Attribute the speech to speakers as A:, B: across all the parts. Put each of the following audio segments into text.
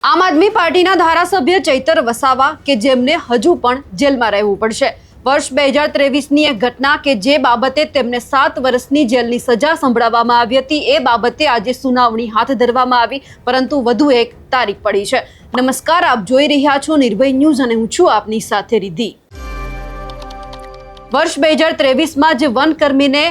A: આમ આદમી પાર્ટીના ધારાસભ્ય ચૈતર વસાવા કે જેમને હજુ પણ જેલમાં રહેવું પડશે। વર્ષ 2023ની એક ઘટના કે જે બાબતે તેમને 7 વર્ષની જેલની સજા સંભળાવવામાં આવી હતી, એ બાબતે આજે સુનાવણી હાથ ધરવામાં આવી, પરંતુ વધુ એક તારીખ પડી છે। નમસ્કાર, આપ જોઈ રહ્યા છો નિર્ભય ન્યૂઝ અને હું છું આપની સાથે રિદ્ધિ। વર્ષ 2023માં જે વનકર્મીને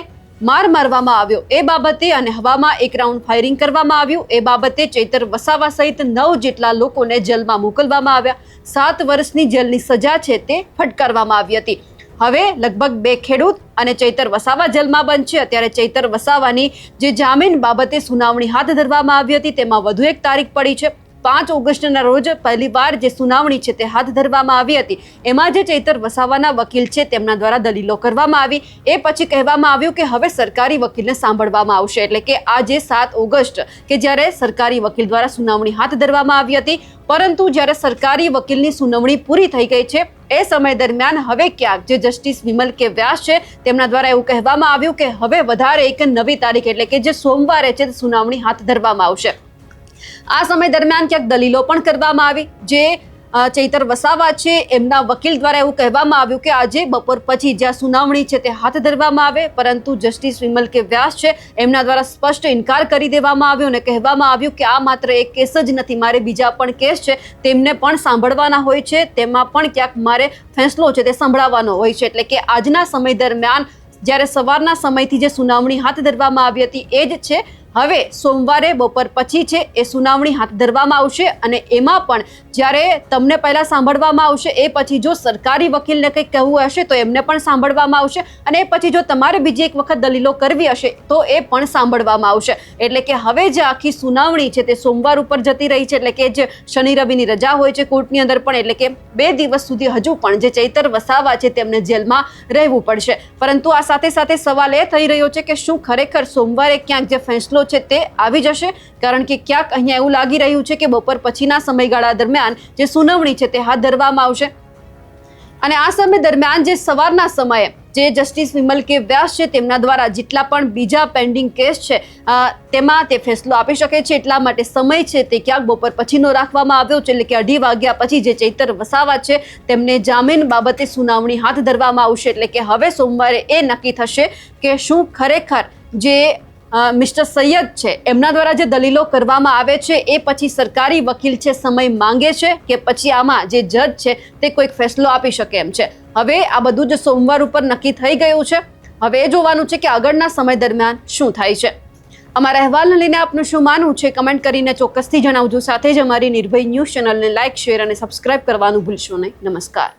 A: માર મારવામાં આવ્યો એ બાબતે અને હવામાં એક રાઉન્ડ ફાયરિંગ કરવામાં આવ્યું એ બાબતે ચૈતર વસાવા સહિત 9 જેટલા લોકોને જેલમાં મોકલવામાં આવ્યા। 7 વર્ષની જેલની સજા છે તે ફટકારવામાં આવી હતી। હવે લગભગ 2 ખેડૂત અને ચૈતર વસાવા જેલમાં બંધ છે। અત્યારે ચૈતર વસાવાની જે જામીન બાબતે સુનાવણી હાથ ધરવામાં આવી હતી તેમાં વધુ એક તારીખ પડી છે। 5 ઓગસ્ટના રોજ પહેલીવાર જે સુનાવણી છે તે હાથ ધરવામાં આવી હતી। એમાં જે ચૈતર વસાવાના વકીલ છે તેમના દ્વારા દલીલો કરવામાં આવી। એ પછી કહેવામાં આવ્યું કે હવે સરકારી વકીલને સાંભળવામાં આવશે, એટલે કે આજે 7 ઓગસ્ટ કે જ્યારે સરકારી વકીલ દ્વારા સુનાવણી હાથ ધરવામાં આવી હતી, પરંતુ જ્યારે સરકારી વકીલની સુનાવણી પૂરી થઈ ગઈ છે એ સમય દરમિયાન હવે ક્યાંક જે જસ્ટિસ વિમલ કે વ્યાસ છે તેમના દ્વારા એવું કહેવામાં આવ્યું કે હવે વધારે એક નવી તારીખ એટલે કે જે સોમવારે છે સુનાવણી હાથ ધરવામાં આવશે। આ સમય દરમિયાન ક્યાંક દલીલો પણ કરવામાં આવી। જે ચૈતર વસાવા છે એમના વકીલ દ્વારા એવું કહેવામાં આવ્યું કે આજે બપોર પછી જ્યાં સુનાવણી છે તે હાથ ધરવામાં આવે, પરંતુ જસ્ટિસ વિમલ કે વ્યાસ છે એમના દ્વારા સ્પષ્ટ ઇનકાર કરી દેવામાં આવ્યો અને કહેવામાં આવ્યું કે આ માત્ર એક કેસ જ નથી, મારે બીજા પણ કેસ છે તેમને પણ સાંભળવાના હોય છે, તેમાં પણ ક્યાંક મારે ફેંસલો છે તે સંભળાવવાનો હોય છે। એટલે કે આજના સમય દરમિયાન જ્યારે સવારના સમયથી જે સુનાવણી હાથ ધરવામાં આવી હતી એ જ છે હવે સોમવારે બપોર પછી છે એ સુનાવણી હાથ ધરવામાં આવશે અને એમાં પણ જ્યારે તમને પહેલા સાંભળવામાં આવશે એ પછી જો સરકારી વકીલને કંઈક કહેવું હશે તો એમને પણ સાંભળવામાં આવશે અને એ પછી જો તમારે બીજી એક વખત દલીલો કરવી હશે તો એ પણ સાંભળવામાં આવશે। એટલે કે હવે જે આખી સુનાવણી છે તે સોમવાર ઉપર જતી રહી છે, એટલે કે જે શનિ રવિની રજા હોય છે કોર્ટની અંદર પણ, એટલે કે 2 દિવસ સુધી હજુ પણ જે ચૈતર વસાવા છે તેમને જેલમાં રહેવું પડશે। પરંતુ આ સાથે સાથે સવાલ એ થઈ રહ્યો છે કે શું ખરેખર સોમવારે ક્યાંક જે ફેંસલો છે તે આવી જશે, કારણ કે ક્યાંક અહીંયા એવું લાગી રહ્યું છે કે બપોર પછીના સમયગાળા દરમિયાન જે સુનાવણી છે તે હાથ ધરવામાં આવશે અને આ સમય દરમિયાન જે સવારના સમયે જે જસ્ટિસ વિમલ કે વ્યાસ છે તેમના દ્વારા જેટલા પણ બીજા પેન્ડિંગ કેસ છે તેમાં તે ફેસલો આપી શકે છે, એટલા માટે સમય છે તે ક્યાંક બપોર પછીનો રાખવામાં આવ્યો છે। એટલે કે 2:30 વાગ્યા પછી જે ચૈતર વસાવા છે તેમને જામીન બાબતે સુનાવણી હાથ ધરવામાં આવશે। એટલે કે હવે સોમવારે એ નક્કી થશે કે શું ખરેખર જે મિસ્ટર સૈયદ છે એમના દ્વારા જે દલીલો કરવામાં આવે છે એ પછી સરકારી વકીલ છે સમય માંગે છે કે પછી આમાં જે જજ છે તે કોઈક ફેસલો આપી શકે એમ છે। હવે આ બધું જ સોમવાર ઉપર નક્કી થઈ ગયું છે। હવે એ જોવાનું છે કે આગળના સમય દરમિયાન શું થાય છે। અમારા અહેવાલને લઈને આપનું શું માનવું છે કમેન્ટ કરીને ચોક્કસથી જણાવજો। સાથે જ અમારી નિર્ભય ન્યૂઝ ચેનલને લાઇક, શેર અને સબસ્ક્રાઇબ કરવાનું ભૂલશો નહીં। નમસ્કાર।